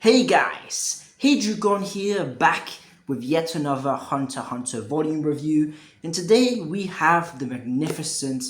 Hey guys, Hey here, back with yet another Hunter x Hunter volume review, and today we have the magnificent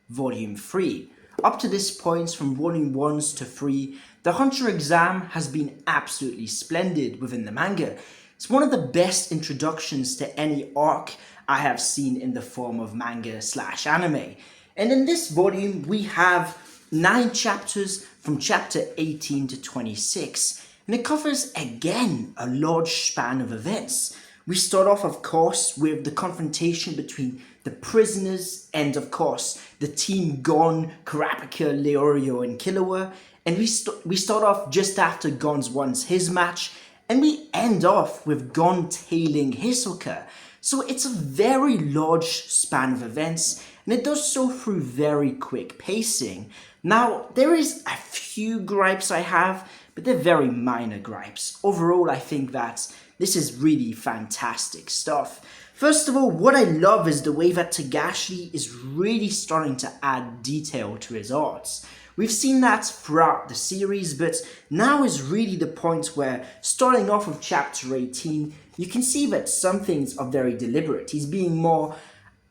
volume 3. Up to this point, from volume 1 to 3, the Hunter exam has been absolutely splendid within the manga. It's one of the best introductions to any arc I have seen in the form of manga/anime. And in this volume, we have 9 chapters from chapter 18 to 26. And it covers, again, a large span of events. We start off, of course, with the confrontation between the prisoners and, of course, the team Gon, Kurapika, Leorio, and Killua. And we start off just after Gon's won his match, and we end off with Gon tailing Hisoka. So it's a very large span of events, and it does so through very quick pacing. Now, there is a few gripes I have, but they're very minor gripes. Overall, I think that this is really fantastic stuff. First of all, what I love is the way that Togashi is really starting to add detail to his arts. We've seen that throughout the series, but now is really the point where, starting off with chapter 18, you can see that some things are very deliberate. He's being more,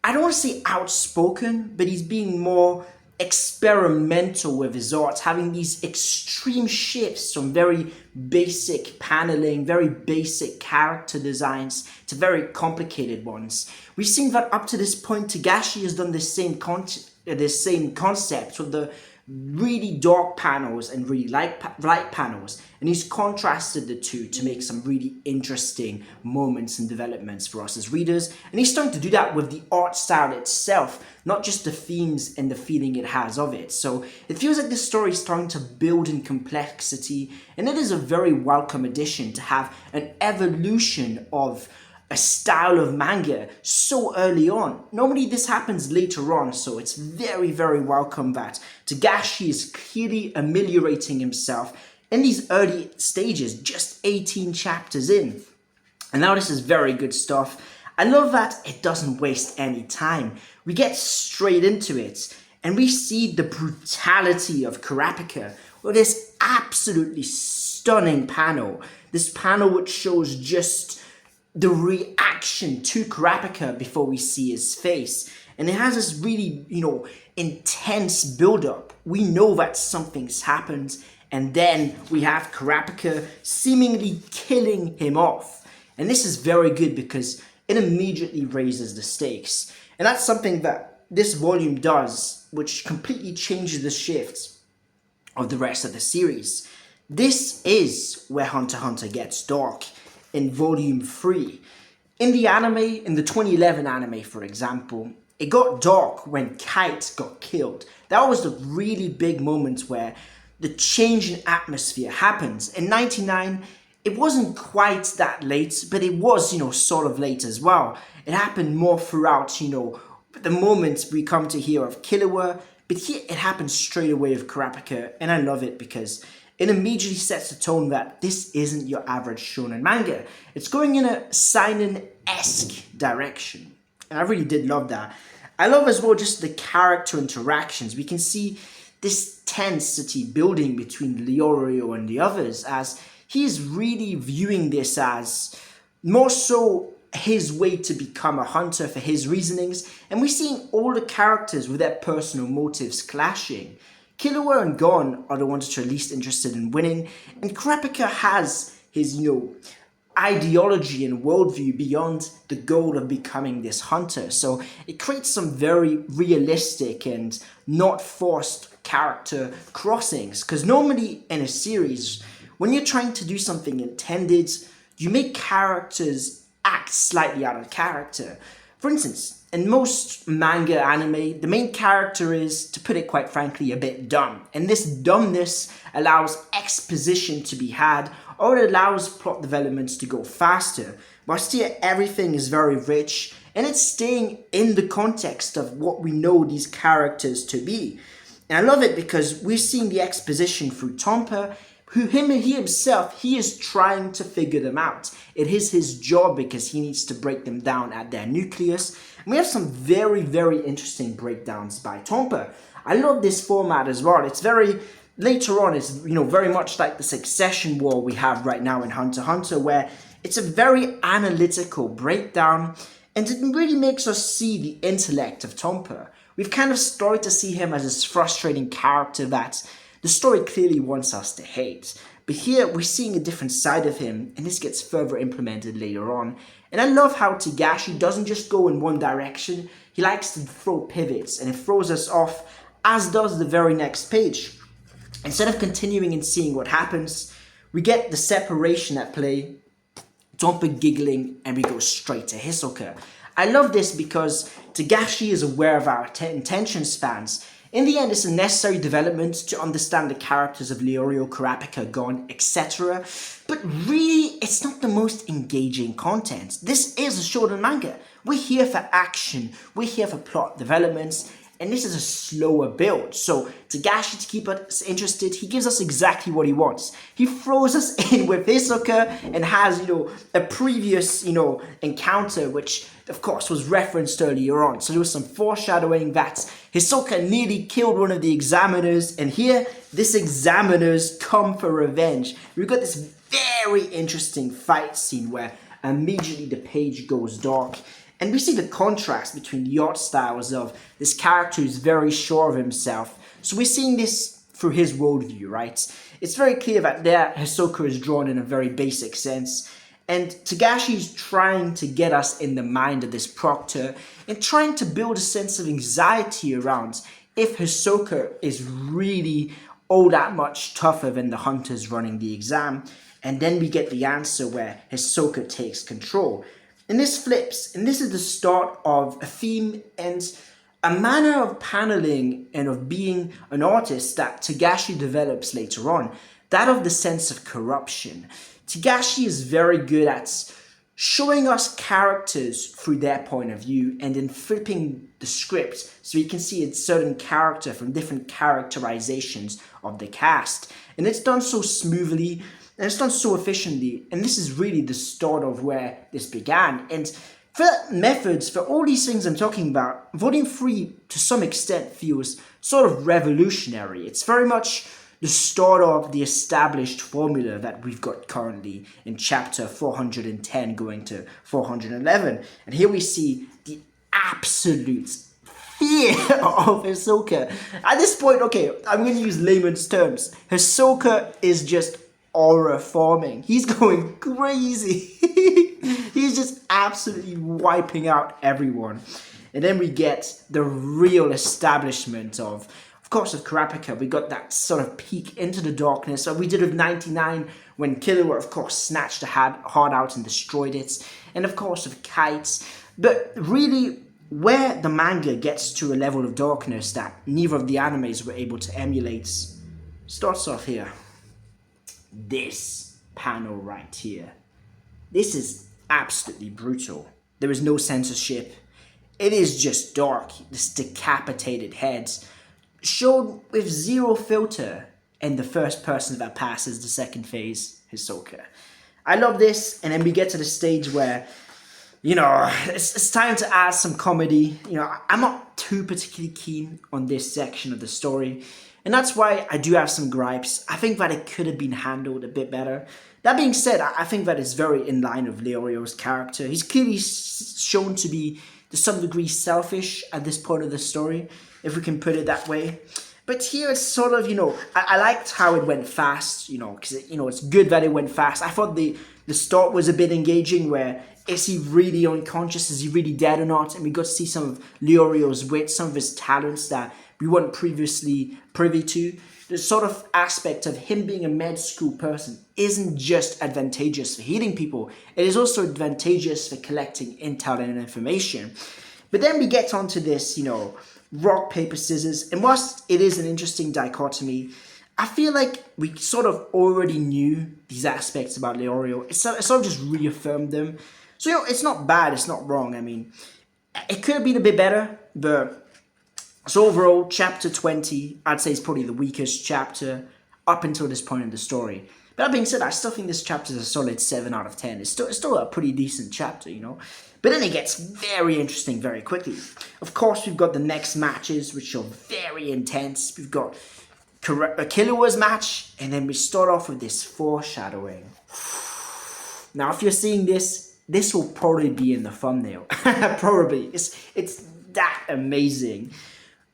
I don't want to say outspoken, but he's being more experimental with his art, having these extreme shifts from very basic paneling, very basic character designs to very complicated ones. We've seen that up to this point, Togashi has done the same concept with the really dark panels and really light panels, and he's contrasted the two to make some really interesting moments and developments for us as readers. And he's starting to do that with the art style itself, not just the themes and the feeling it has of it. So it feels like the story is starting to build in complexity, and it is a very welcome addition to have an evolution of a style of manga so early on. Normally this happens later on, so it's very, very welcome that Togashi is clearly ameliorating himself in these early stages, just 18 chapters in. And now this is very good stuff. I love that it doesn't waste any time. We get straight into it, and we see the brutality of Kurapika with this absolutely stunning panel. This panel which shows just the reaction to Kurapika before we see his face. And it has this really, intense build-up. We know that something's happened, and then we have Kurapika seemingly killing him off. And this is very good because it immediately raises the stakes. And that's something that this volume does, which completely changes the shift of the rest of the series. This is where Hunter x Hunter gets dark. In volume 3. In the anime, in the 2011 anime for example, it got dark when Kite got killed. That was the really big moment where the change in atmosphere happens. In 99, it wasn't quite that late, but it was, sort of late as well. It happened more throughout, the moments we come to hear of Killua, but here it happens straight away with Kurapika, and I love it because it immediately sets the tone that this isn't your average shonen manga. It's going in a seinen-esque direction. And I really did love that. I love as well just the character interactions. We can see this tensity building between Leorio and the others, as he is really viewing this as more so his way to become a hunter for his reasonings. And we're seeing all the characters with their personal motives clashing. Killua and Gon are the ones that are least interested in winning, and Kurapika has his, ideology and worldview beyond the goal of becoming this hunter. So it creates some very realistic and not forced character crossings, because normally in a series, when you're trying to do something intended, you make characters act slightly out of character. For instance, in most manga anime, the main character is, to put it quite frankly, a bit dumb. And this dumbness allows exposition to be had, or it allows plot developments to go faster. Whilst here, everything is very rich, and it's staying in the context of what we know these characters to be. And I love it because we're seeing the exposition through Tompa, he himself is trying to figure them out. It is his job because he needs to break them down at their nucleus. And we have some very, very interesting breakdowns by Tompa. I love this format as well. It's very later on is, very much like the succession war we have right now in Hunter x Hunter, where it's a very analytical breakdown, and it really makes us see the intellect of Tomper. We've kind of started to see him as this frustrating character that the story clearly wants us to hate. But here we're seeing a different side of him, and this gets further implemented later on. And I love how Togashi doesn't just go in one direction, he likes to throw pivots, and it throws us off, as does the very next page. Instead of continuing and seeing what happens, we get the separation at play, Tomper giggling, and we go straight to Hisoka. I love this because Togashi is aware of our attention spans. In the end, it's a necessary development to understand the characters of Leorio, Kurapika, Gon, etc. But really, it's not the most engaging content. This is a shonen manga. We're here for action, we're here for plot developments, and this is a slower build. So Togashi, to keep us interested, he gives us exactly what he wants. He throws us in with Hisoka and has, a previous, encounter, which of course was referenced earlier on. So there was some foreshadowing that Hisoka nearly killed one of the examiners, and here, this examiners come for revenge. We've got this very interesting fight scene where immediately the page goes dark, and we see the contrast between the art styles of this character who's very sure of himself. So we're seeing this through his worldview, right? It's very clear that there Hisoka is drawn in a very basic sense. And Togashi's trying to get us in the mind of this proctor and trying to build a sense of anxiety around if Hisoka is really all that much tougher than the hunters running the exam. And then we get the answer where Hisoka takes control. And this flips, and this is the start of a theme and a manner of paneling and of being an artist that Togashi develops later on, that of the sense of corruption. Togashi is very good at showing us characters through their point of view and then flipping the script so you can see a certain character from different characterizations of the cast. And it's done so smoothly, and it's done so efficiently, and this is really the start of where this began. And for methods, for all these things I'm talking about, Volume 3 to some extent feels sort of revolutionary. It's very much the start of the established formula that we've got currently in chapter 410 going to 411. And here we see the absolute fear of Hisoka. At this point, okay, I'm going to use layman's terms. Hisoka is just aura forming. He's going crazy. He's just absolutely wiping out everyone. And then we get the real establishment of course, of Kurapika. We got that sort of peek into the darkness. So we did with 99 when Killua, of course, snatched the heart out and destroyed it. And of course, of Kites. But really, where the manga gets to a level of darkness that neither of the animes were able to emulate starts off here. This panel right here. This is absolutely brutal. There is no censorship. It is just dark. This decapitated heads shown with zero filter, and the first person that passes the second phase, Hisoka. I love this, and then we get to the stage where, it's time to add some comedy. I'm not too particularly keen on this section of the story, and that's why I do have some gripes. I think that it could have been handled a bit better. That being said, I think that it's very in line with Leorio's character. He's clearly shown to be, to some degree, selfish at this point of the story, if we can put it that way. But here it's sort of, I liked how it went fast, because, it's good that it went fast. I thought the start was a bit engaging, where is he really unconscious? Is he really dead or not? And we got to see some of Leorio's wit, some of his talents that we weren't previously privy to. The sort of aspect of him being a med school person isn't just advantageous for healing people. It is also advantageous for collecting intel and information. But then we get onto this, rock, paper, scissors. And whilst it is an interesting dichotomy, I feel like we sort of already knew these aspects about Leorio. It sort of just reaffirmed them. So, it's not bad, it's not wrong. I mean, it could have been a bit better, but so overall, chapter 20, I'd say is probably the weakest chapter up until this point in the story. But that being said, I still think this chapter is a solid 7 out of 10. It's still a pretty decent chapter, But then it gets very interesting very quickly. Of course, we've got the next matches, which are very intense. We've got Killua's match, and then we start off with this foreshadowing. Now, if you're seeing this, this will probably be in the thumbnail. Probably. It's that amazing.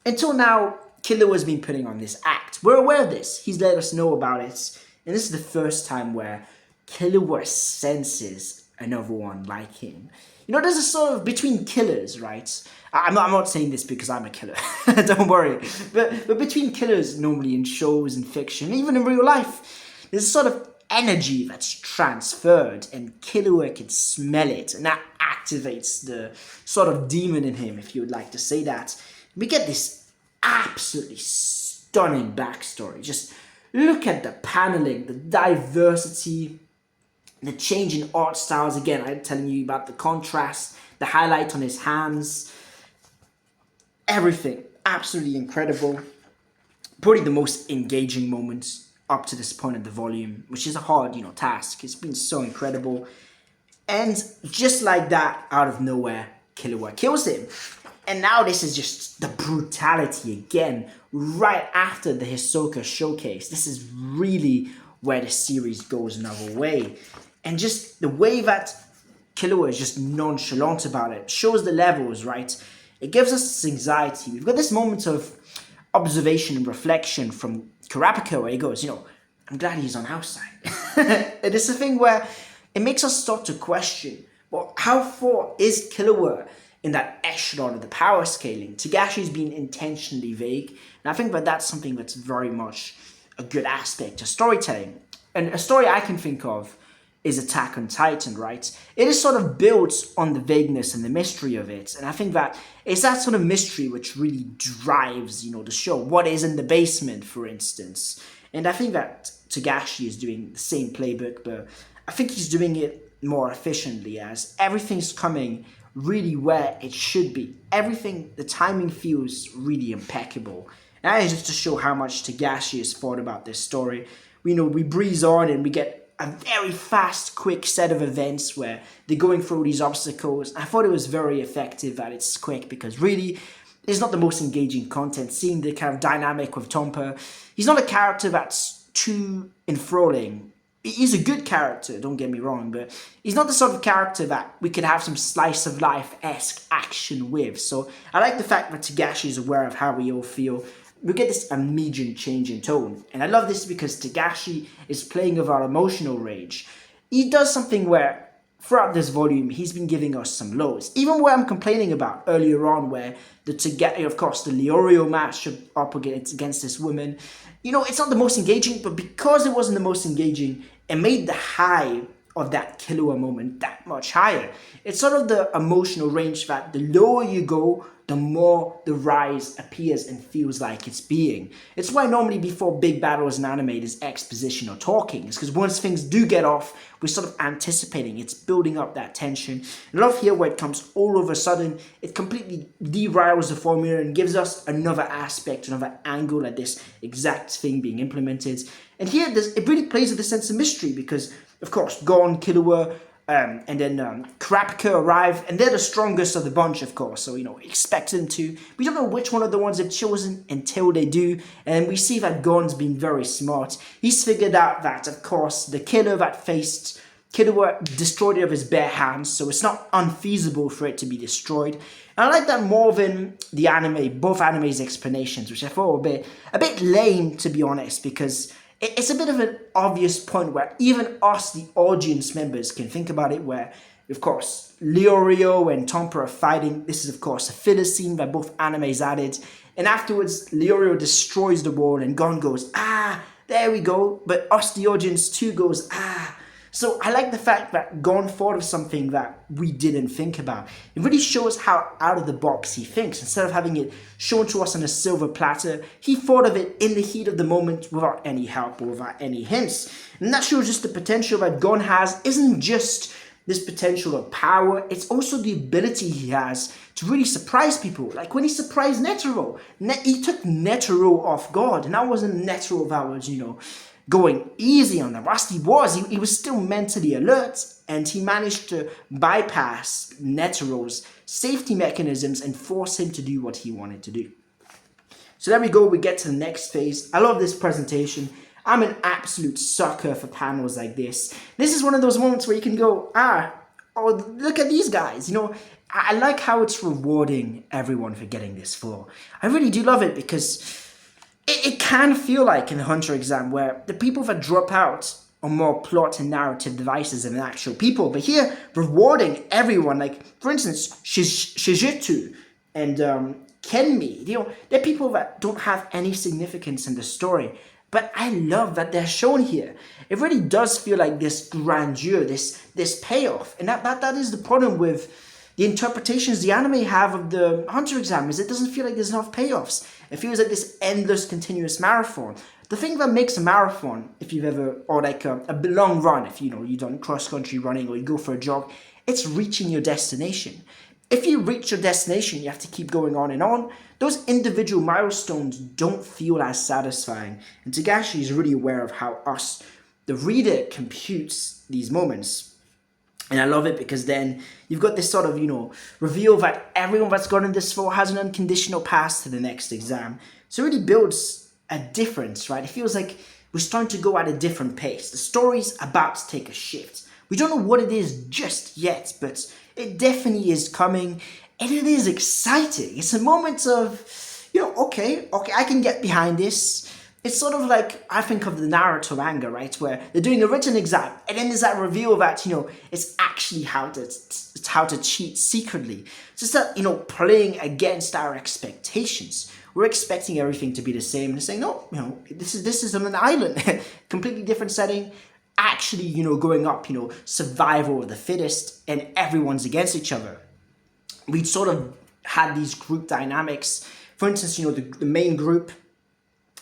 Until now, Killua has been putting on this act. We're aware of this. He's let us know about it. And this is the first time where Killua senses another one like him. You know, there's a sort of between killers, right? I'm not saying this because I'm a killer. Don't worry. But between killers, normally in shows and fiction, even in real life, there's a sort of energy that's transferred, and Killua can smell it, and that activates the sort of demon in him, if you would like to say that. We get this absolutely stunning backstory. Just look at the paneling, the diversity, the change in art styles. Again, I'm telling you about the contrast, the highlight on his hands, everything absolutely incredible. Probably the most engaging moments up to this point of the volume, which is a hard, task. It's been so incredible. And just like that, out of nowhere, Killua kills him. And now this is just the brutality again, right after the Hisoka showcase. This is really where the series goes another way. And just the way that Killua is just nonchalant about it shows the levels, right? It gives us this anxiety. We've got this moment of observation and reflection from Kurapika where he goes, I'm glad he's on our side. And it's a thing where it makes us start to question, well, how far is Killua in that echelon of the power scaling? Togashi's been intentionally vague, and I think that that's something that's very much a good aspect of storytelling. And a story I can think of is Attack on Titan, right? It is sort of built on the vagueness and the mystery of it. And I think that it's that sort of mystery which really drives, the show. What is in the basement, for instance. And I think that Togashi is doing the same playbook, but I think he's doing it more efficiently as everything's coming really where it should be. Everything, the timing feels really impeccable. And that is just to show how much Togashi has thought about this story. We breeze on and we get a very fast, quick set of events where they're going through these obstacles. I thought it was very effective that it's quick because really, it's not the most engaging content. Seeing the kind of dynamic with Tompa, he's not a character that's too enthralling. He's a good character, don't get me wrong, but he's not the sort of character that we could have some slice of life-esque action with. So I like the fact that Togashi is aware of how we all feel. We get this immediate change in tone. And I love this because Togashi is playing with our emotional rage. He does something where, throughout this volume, he's been giving us some lows. Even where I'm complaining about earlier on, where the Leorio match up against this woman, it's not the most engaging, but because it wasn't the most engaging, it made the high of that Killua moment that much higher. It's sort of the emotional range that the lower you go, the more the rise appears and feels like it's being. It's why normally before big battles in anime there's exposition or talking. It's because once things do get off, we're sort of anticipating. It's building up that tension. And I love here where it comes all of a sudden, it completely derails the formula and gives us another aspect, another angle at this exact thing being implemented. And here it really plays with a sense of mystery because, of course, Gon, Killua, and then Kurapika arrive, and they're the strongest of the bunch, of course, so, expect them to. We don't know which one of the ones they've chosen until they do, and we see that Gon's been very smart. He's figured out that, of course, the killer that faced Killua destroyed it with his bare hands, so it's not unfeasible for it to be destroyed. And I like that more than the anime, both animes' explanations, which I thought were a bit lame, to be honest, because it's a bit of an obvious point where even us, the audience members, can think about it, where, of course, Leorio and Tompa are fighting. This is, of course, a filler scene that both animes added. And afterwards, Leorio destroys the wall and Gon goes, there we go. But us, the audience, too, goes, So I like the fact that Gon thought of something that we didn't think about. It really shows how out of the box he thinks. Instead of having it shown to us on a silver platter, he thought of it in the heat of the moment without any help or without any hints. And that shows just the potential that Gon has isn't just this potential of power, it's also the ability he has to really surprise people. Like when he surprised Netero. He took Netero off guard, and that wasn't Netero that was, going easy on them. Rusty he was still mentally alert, and he managed to bypass Netero's safety mechanisms and force him to do what he wanted to do. So there we go, we get to the next phase. I love this presentation. I'm an absolute sucker for panels like this. This is one of those moments where you can go, oh, look at these guys. I like how it's rewarding everyone for getting this far. I really do love it because it can feel like in the Hunter exam where the people that drop out are more plot and narrative devices than actual people. But here, rewarding everyone, like, for instance, Shijitsu and Kenmi, they're people that don't have any significance in the story. But I love that they're shown here. It really does feel like this grandeur, this payoff. And that is the problem with the interpretations the anime have of the Hunter exam, is it doesn't feel like there's enough payoffs. It feels like this endless, continuous marathon. The thing that makes a marathon, if you've ever, or like a long run, if you've done cross-country running or you go for a jog, it's reaching your destination. If you reach your destination, you have to keep going on and on. Those individual milestones don't feel as satisfying. And Togashi is really aware of how us, the reader, computes these moments. And I love it because then you've got this sort of, reveal that everyone that's gotten this far has an unconditional pass to the next exam. So it really builds a difference, right? It feels like we're starting to go at a different pace. The story's about to take a shift. We don't know what it is just yet, but it definitely is coming, and it is exciting. It's a moment of, okay, I can get behind this. It's sort of like, I think of the Naruto manga, right, where they're doing a written exam, and then there's that reveal that, it's actually how to cheat secretly. It's just that, playing against our expectations. We're expecting everything to be the same, and saying, no, this is on an island, completely different setting. Actually, going up, survival of the fittest, and everyone's against each other. We sort of had these group dynamics. For instance, the main group,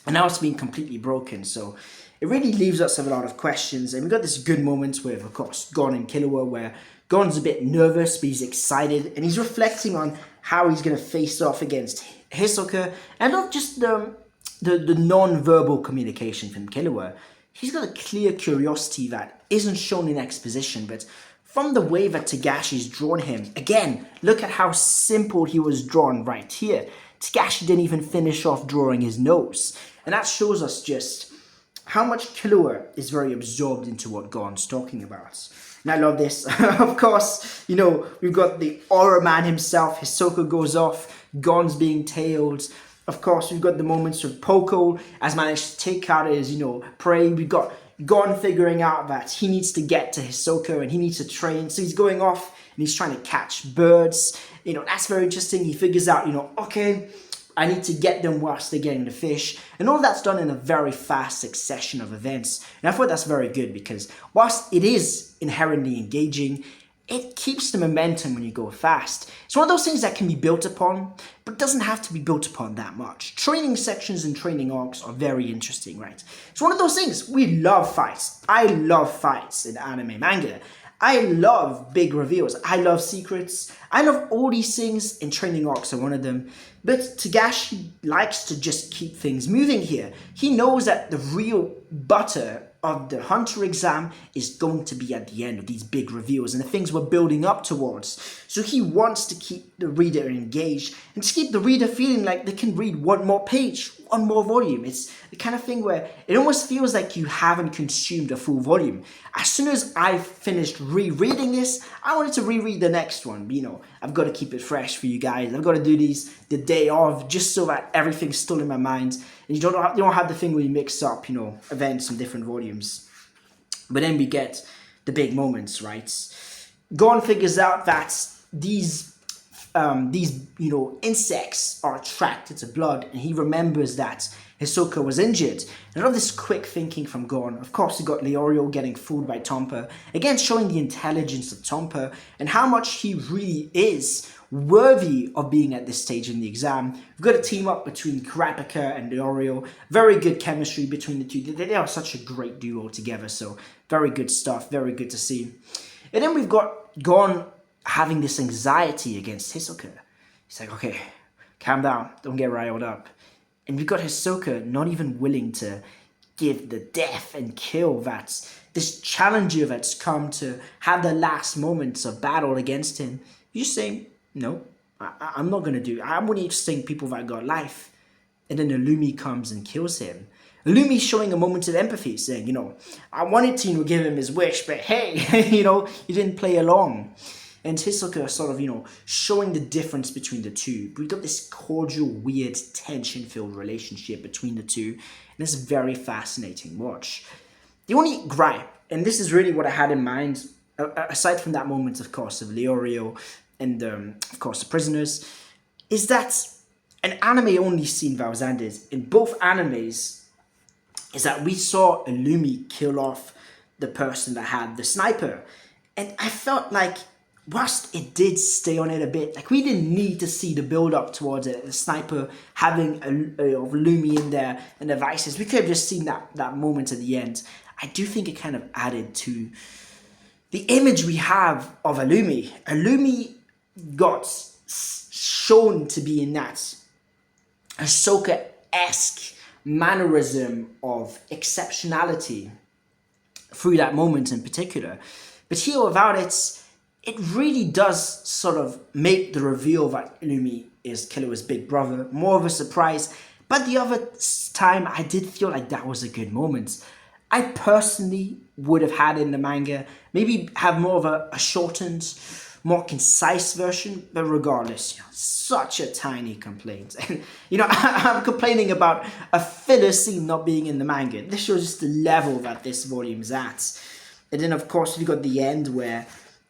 and now it's been completely broken. So it really leaves us with a lot of questions. And we got this good moment with, of course, Gon and Killua, where Gon's a bit nervous, but he's excited, and he's reflecting on how he's going to face off against Hisoka, and not just the non-verbal communication from Killua. He's got a clear curiosity that isn't shown in exposition, but from the way that Togashi's drawn him, again, look at how simple he was drawn right here. Togashi didn't even finish off drawing his nose. And that shows us just how much Killua is very absorbed into what Gon's talking about. And I love this. Of course, we've got the Aura Man himself. Hisoka goes off. Gon's being tailed. Of course, we've got the moments of Poco has managed to take out his, prey. We've got Gon figuring out that he needs to get to Hisoka and he needs to train. So he's going off and he's trying to catch birds. That's very interesting. He figures out, okay, I need to get them whilst they're getting the fish. And all that's done in a very fast succession of events. And I thought that's very good because whilst it is inherently engaging, it keeps the momentum when you go fast. It's one of those things that can be built upon, but it doesn't have to be built upon that much. Training sections and training arcs are very interesting, right? It's one of those things. We love fights. I love fights in anime manga. I love big reveals. I love secrets. I love all these things, and training arcs are one of them. But Togashi likes to just keep things moving here. He knows that the real butter of the Hunter exam is going to be at the end of these big reveals and the things we're building up towards. So he wants to keep the reader engaged and to keep the reader feeling like they can read one more page, one more volume. It's the kind of thing where it almost feels like you haven't consumed a full volume. As soon as I finished rereading this, I wanted to reread the next one. I've got to keep it fresh for you guys. I've got to do these the day of just so that everything's still in my mind. And you don't have the thing where you mix up, events and different volumes. But then we get the big moments, right? Gon figures out that these insects are attracted to blood, and he remembers that Hisoka was injured. And I love this quick thinking from Gon. Of course, we got Leorio getting fooled by Tompa, again showing the intelligence of Tompa and how much he really is worthy of being at this stage in the exam. We've got a team up between Kurapika and Leorio. Very good chemistry between the two. They are such a great duo together, so very good stuff, very good to see. And then we've got Gon having this anxiety against Hisoka. He's like, okay, calm down, don't get riled up. And we've got Hisoka not even willing to give the death and kill that this challenger that's come to have the last moments of battle against him. You're just saying, no, I'm not going to do it. I'm only interested in people that got life. and then Illumi comes and kills him. Illumi showing a moment of empathy, saying, I wanted to give him his wish, but hey, you didn't play along. And Hisoka sort of, showing the difference between the two. We've got this cordial, weird, tension-filled relationship between the two, and it's a very fascinating watch. The only gripe, and this is really what I had in mind, aside from that moment, of course, of Leorio and, of course, the prisoners, is that an anime only seen Valzandis in both animes is that we saw Illumi kill off the person that had the sniper. And I felt like, whilst it did stay on it a bit, like we didn't need to see the build up towards it, the sniper having Illumi in there and the vices. We could have just seen that moment at the end. I do think it kind of added to the image we have of Illumi. Illumi got shown to be in that Ahsoka-esque mannerism of exceptionality through that moment in particular. But here without it really does sort of make the reveal that Illumi is Killua's big brother more of a surprise. But the other time, I did feel like that was a good moment. I personally would have had in the manga, maybe have more of a shortened, more concise version, but regardless, such a tiny complaint. And, I'm complaining about a filler scene not being in the manga. This shows just the level that this volume's at. And then, of course, we got the end where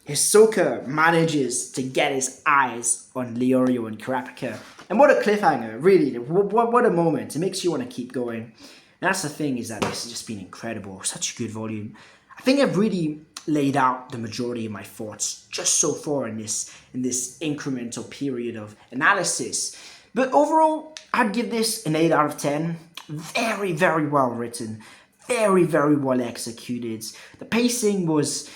Hisoka manages to get his eyes on Leorio and Kurapika. And what a cliffhanger, really. What a moment. It makes you want to keep going. And that's the thing, is that this has just been incredible. Such a good volume. I think I've really laid out the majority of my thoughts just so far in this incremental period of analysis. But overall, I'd give this an 8 out of 10. Very, very well written. Very, very well executed. The pacing is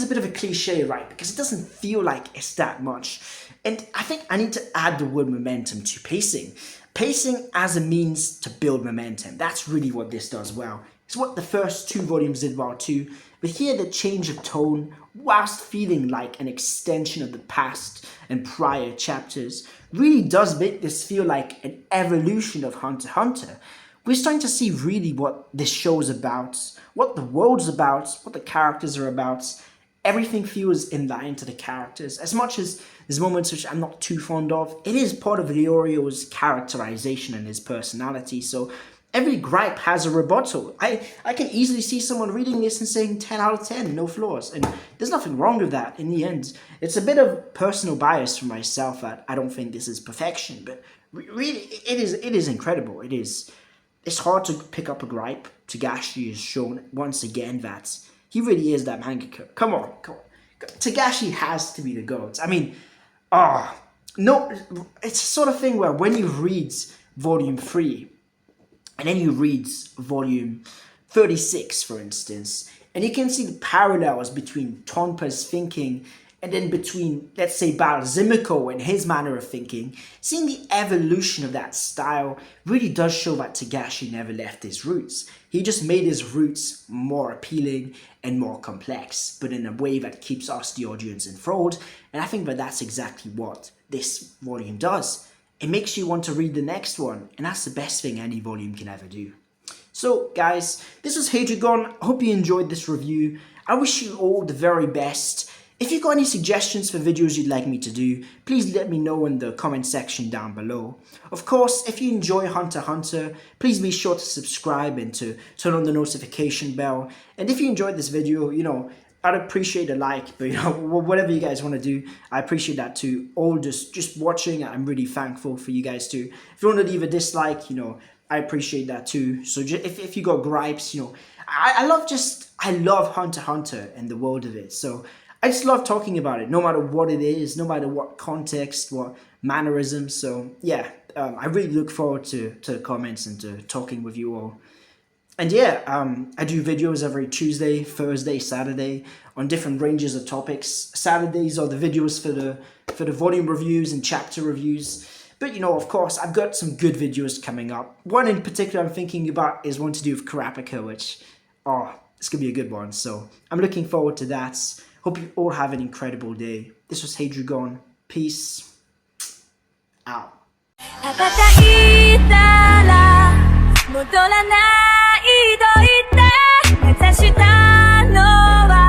a bit of a cliche, right? Because it doesn't feel like it's that much. And I think I need to add the word momentum to pacing. Pacing as a means to build momentum. That's really what this does well. It's what the first 2 volumes did well too. But here the change of tone, whilst feeling like an extension of the past and prior chapters, really does make this feel like an evolution of Hunter x Hunter. We're starting to see really what this show's about, what the world's about, what the characters are about. Everything feels in line to the characters. As much as there's moments which I'm not too fond of, it is part of Leorio's characterization and his personality, so every gripe has a rebuttal. I can easily see someone reading this and saying 10 out of 10, no flaws. And there's nothing wrong with that in the end. It's a bit of personal bias for myself that I don't think this is perfection. But really, it is incredible. It is. It's hard to pick up a gripe. Togashi has shown once again that he really is that mangaka. Come on. Togashi has to be the GOAT. I mean, no, it's the sort of thing where when you read Volume 3, and then you read volume 36, for instance, and you can see the parallels between Tonpa's thinking and then between, let's say, Barzimiko and his manner of thinking. Seeing the evolution of that style really does show that Togashi never left his roots. He just made his roots more appealing and more complex, but in a way that keeps us, the audience, enthralled. And I think that that's exactly what this volume does. It makes you want to read the next one, and that's the best thing any volume can ever do. So, guys, this was Hadrigon. I hope you enjoyed this review. I wish you all the very best. If you've got any suggestions for videos you'd like me to do, please let me know in the comment section down below. Of course, if you enjoy Hunter x Hunter, please be sure to subscribe and to turn on the notification bell. And if you enjoyed this video, I'd appreciate a like, but whatever you guys want to do, I appreciate that too. All just watching, I'm really thankful for you guys too. If you want to leave a dislike, I appreciate that too. So if you got gripes, I love Hunter x Hunter and the world of it. So I just love talking about it, no matter what it is, no matter what context, what mannerisms. So yeah, I really look forward to the comments and to talking with you all. And yeah, I do videos every Tuesday, Thursday, Saturday on different ranges of topics. Saturdays are the videos for the volume reviews and chapter reviews. But of course, I've got some good videos coming up. One in particular I'm thinking about is one to do with Kurapika, which, it's going to be a good one. So I'm looking forward to that. Hope you all have an incredible day. This was Hadrigon. Peace out. 戻らないと言って目指したのは